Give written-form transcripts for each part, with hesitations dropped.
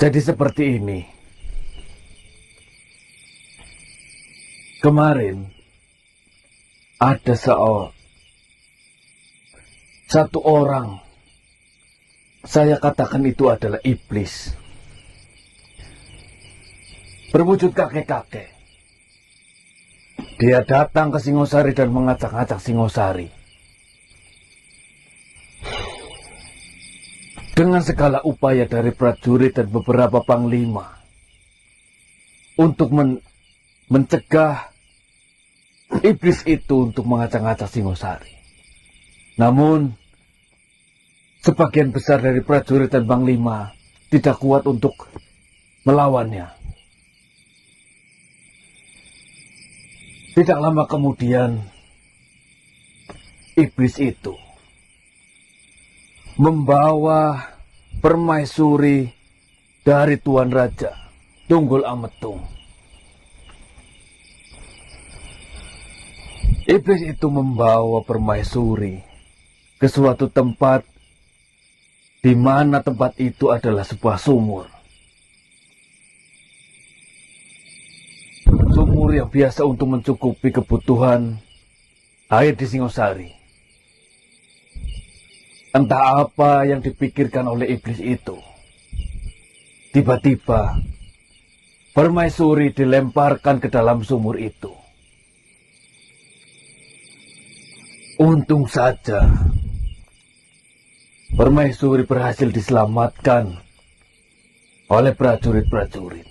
Jadi seperti ini. Kemarin ada satu orang, saya katakan itu adalah iblis, berwujud kakek-kakek. Dia datang ke Singosari dan mengacak-acak Singosari dengan segala upaya dari prajurit dan beberapa panglima untuk mencegah iblis itu untuk mengacak-acak Singosari. Namun, sebagian besar dari prajurit dan panglima tidak kuat untuk melawannya. Tidak lama kemudian, iblis itu membawa permaisuri dari Tuan Raja Tunggul Ametung. Iblis itu membawa permaisuri ke suatu tempat di mana tempat itu adalah sebuah sumur. Sumur yang biasa untuk mencukupi kebutuhan air di Singosari. Entah apa yang dipikirkan oleh iblis itu. Tiba-tiba, permaisuri dilemparkan ke dalam sumur itu. Untung saja, permaisuri berhasil diselamatkan oleh prajurit-prajurit.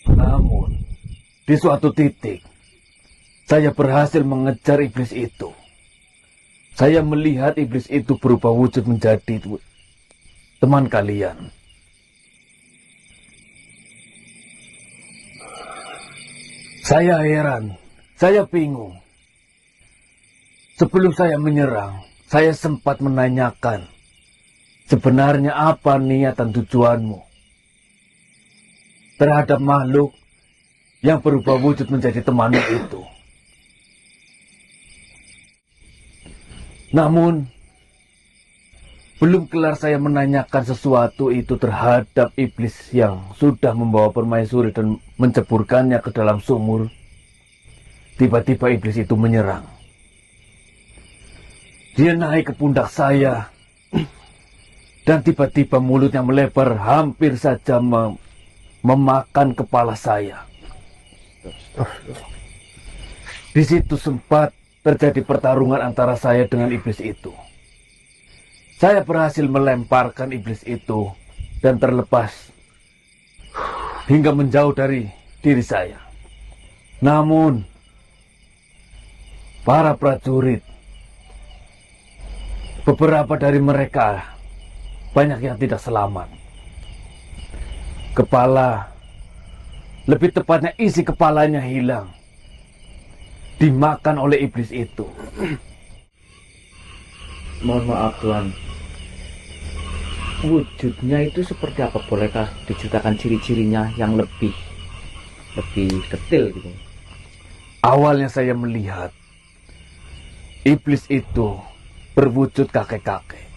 Namun, di suatu titik, saya berhasil mengejar iblis itu. Saya melihat iblis itu berubah wujud menjadi teman kalian. Saya heran, saya bingung. Sebelum saya menyerang, saya sempat menanyakan, sebenarnya apa niat dan tujuanmu terhadap makhluk yang berubah wujud menjadi temanmu itu. Namun, belum kelar saya menanyakan sesuatu itu terhadap iblis yang sudah membawa permaisuri dan menceburkannya ke dalam sumur. Tiba-tiba iblis itu menyerang. Dia naik ke pundak saya dan tiba-tiba mulutnya melebar hampir saja memakan kepala saya. Di situ sempat terjadi pertarungan antara saya dengan iblis itu. Saya berhasil melemparkan iblis itu dan terlepas hingga menjauh dari diri saya. Namun, para prajurit, beberapa dari mereka banyak yang tidak selamat. Kepala, lebih tepatnya isi kepalanya hilang, dimakan oleh iblis itu. Mohon maaf Tuan, wujudnya itu seperti apa? Bolehkah diceritakan ciri-cirinya yang lebih detail gitu? Awalnya saya melihat iblis itu berwujud kakek-kakek.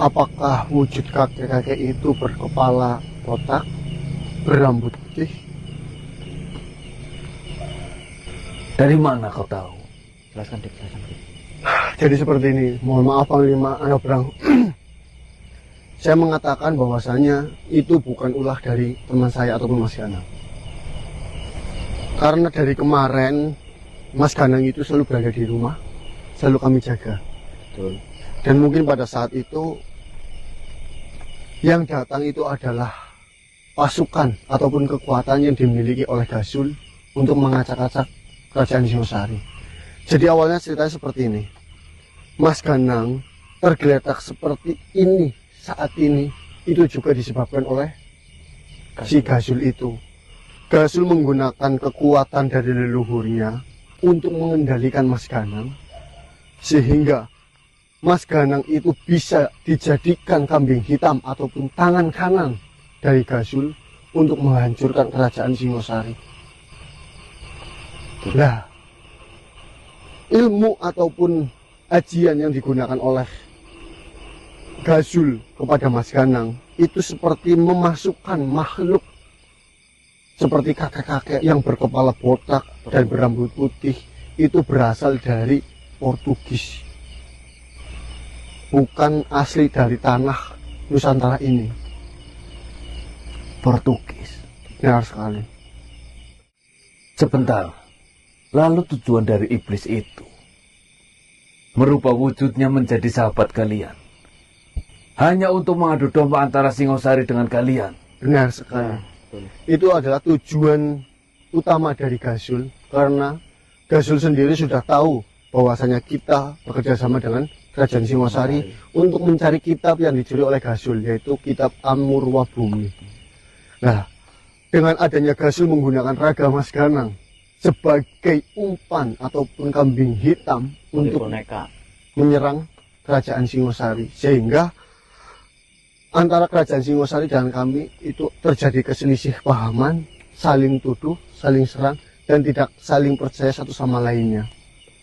Apakah wujud kakek-kakek itu berkepala botak, berambut putih? Dari mana kau tahu? Jelaskan deh. Jadi seperti ini, mohon maaf Panglima Anobrang. Saya mengatakan bahwasanya itu bukan ulah dari teman saya ataupun Mas Ganang. Karena dari kemarin Mas Ganang itu selalu berada di rumah, selalu kami jaga. Betul. Dan mungkin pada saat itu yang datang itu adalah pasukan ataupun kekuatan yang dimiliki oleh Gasul untuk mengacak-acak kerajaan Singosari. Jadi awalnya ceritanya seperti ini. Mas Ganang tergeletak seperti ini saat ini itu juga disebabkan oleh si Gasul itu. Gasul menggunakan kekuatan dari leluhurnya untuk mengendalikan Mas Ganang, sehingga Mas Ganang itu bisa dijadikan kambing hitam ataupun tangan kanan dari Gasul untuk menghancurkan kerajaan Singosari. Lah, ilmu ataupun ajian yang digunakan oleh Gazul kepada Mas Ganang itu seperti memasukkan makhluk seperti kakek-kakek yang berkepala botak dan berambut putih, itu berasal dari Portugis, bukan asli dari tanah Nusantara ini. Portugis. Benar sekali. Sebentar, lalu tujuan dari iblis itu merubah wujudnya menjadi sahabat kalian hanya untuk mengadu domba antara Singosari dengan kalian. Benar sekali. Itu adalah tujuan utama dari Gazul, karena Gazul sendiri sudah tahu bahwasanya kita bekerja sama dengan Kerajaan Singosari untuk mencari kitab yang dicuri oleh Gazul, yaitu kitab Amurwa Bumi. Nah, dengan adanya Gazul menggunakan raga Mas Ganang sebagai umpan ataupun kambing hitam untuk menyerang Kerajaan Singosari, sehingga antara Kerajaan Singosari dan kami itu terjadi keselisih pahaman, saling tuduh, saling serang, dan tidak saling percaya satu sama lainnya.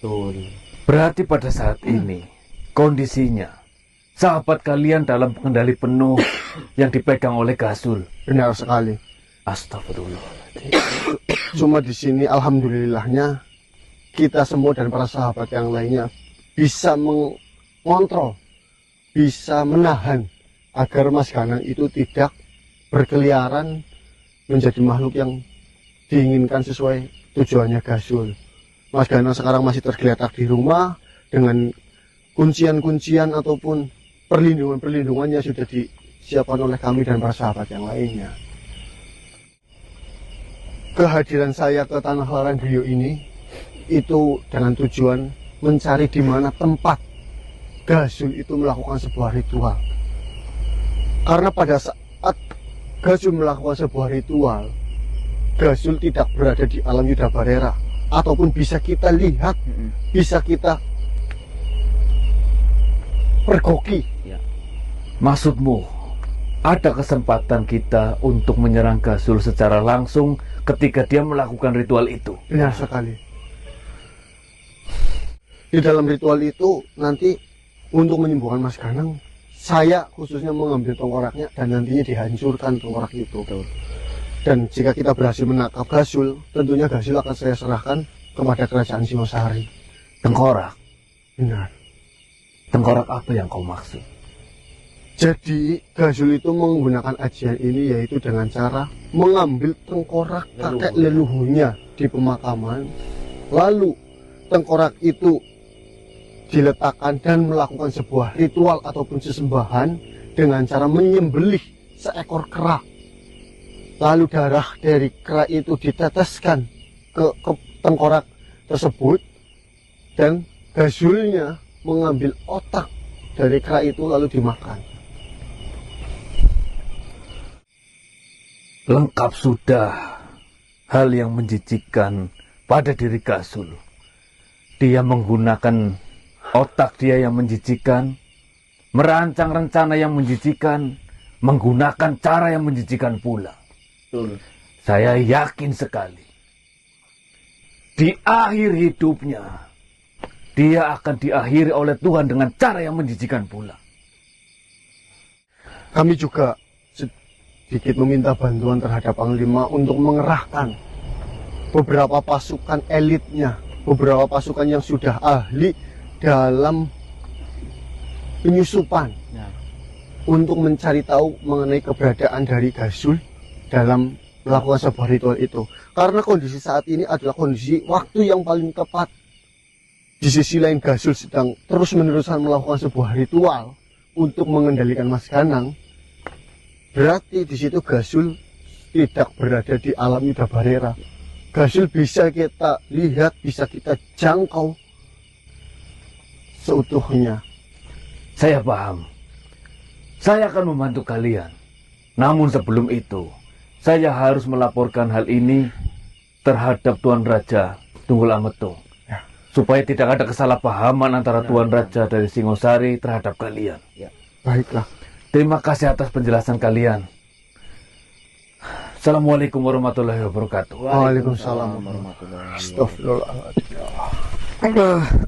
Betul. Berarti pada saat ini kondisinya sahabat kalian dalam kendali penuh yang dipegang oleh Gazul. Benar sekali. Astagfirullah. Cuma di sini alhamdulillahnya kita semua dan para sahabat yang lainnya bisa mengontrol, bisa menahan agar Mas Ganang itu tidak berkeliaran menjadi makhluk yang diinginkan sesuai tujuannya Gazul. Mas Ganang sekarang masih tergeletak di rumah dengan kuncian-kuncian ataupun perlindungan-perlindungan yang sudah disiapkan oleh kami dan para sahabat yang lainnya. Kehadiran saya ke Tanah Larandiyo ini itu dengan tujuan mencari di mana tempat Gazul itu melakukan sebuah ritual. Karena pada saat Gazul melakukan sebuah ritual, Gazul tidak berada di alam Yuda Barera, ataupun bisa kita lihat, bisa kita pergoki. Maksudmu, ada kesempatan kita untuk menyerang Gazul secara langsung ketika dia melakukan ritual itu? Benar sekali. Di dalam ritual itu nanti untuk menyembuhkan Mas Ganang, saya khususnya mengambil tengkoraknya dan nantinya dihancurkan tengkorak itu. Betul. Dan jika kita berhasil menangkap Gazul, tentunya Gazul akan saya serahkan kepada Kerajaan Singosari. Tengkorak? Benar. Tengkorak apa yang kau maksud? Jadi Gazul itu menggunakan ajian ini yaitu dengan cara mengambil tengkorak kakek leluhurnya di pemakaman, lalu tengkorak itu diletakkan dan melakukan sebuah ritual ataupun sesembahan dengan cara menyembelih seekor kera. Lalu darah dari kera itu diteteskan ke tengkorak tersebut, dan Gazulnya mengambil otak dari kera itu lalu dimakan. Lengkap sudah hal yang menjijikkan pada diri Gazul. Dia menggunakan otak dia yang menjijikan, merancang rencana yang menjijikan, menggunakan cara yang menjijikan pula. Betul. Saya yakin sekali, di akhir hidupnya, dia akan diakhiri oleh Tuhan dengan cara yang menjijikan pula. Kami juga sedikit meminta bantuan terhadap Panglima untuk mengerahkan beberapa pasukan elitnya, beberapa pasukan yang sudah ahli dalam penyusupan untuk mencari tahu mengenai keberadaan dari Gazul dalam melakukan sebuah ritual itu. Karena kondisi saat ini adalah kondisi waktu yang paling tepat. Di sisi lain Gazul sedang terus-menerus melakukan sebuah ritual untuk mengendalikan Mas Ganang. Berarti di situ Gazul tidak berada di alam Yuda Barera. Gazul bisa kita lihat, bisa kita jangkau seutuhnya. Saya paham. Saya akan membantu kalian. Namun sebelum itu, saya harus melaporkan hal ini terhadap Tuan Raja Tunggul Ametung. Ya. Supaya tidak ada kesalahpahaman antara Tuan Raja dari Singosari terhadap kalian. Ya. Baiklah. Terima kasih atas penjelasan kalian. Assalamualaikum warahmatullahi wabarakatuh. Waalaikumsalam warahmatullahi wabarakatuh. Astagfirullahaladzim. Aduh.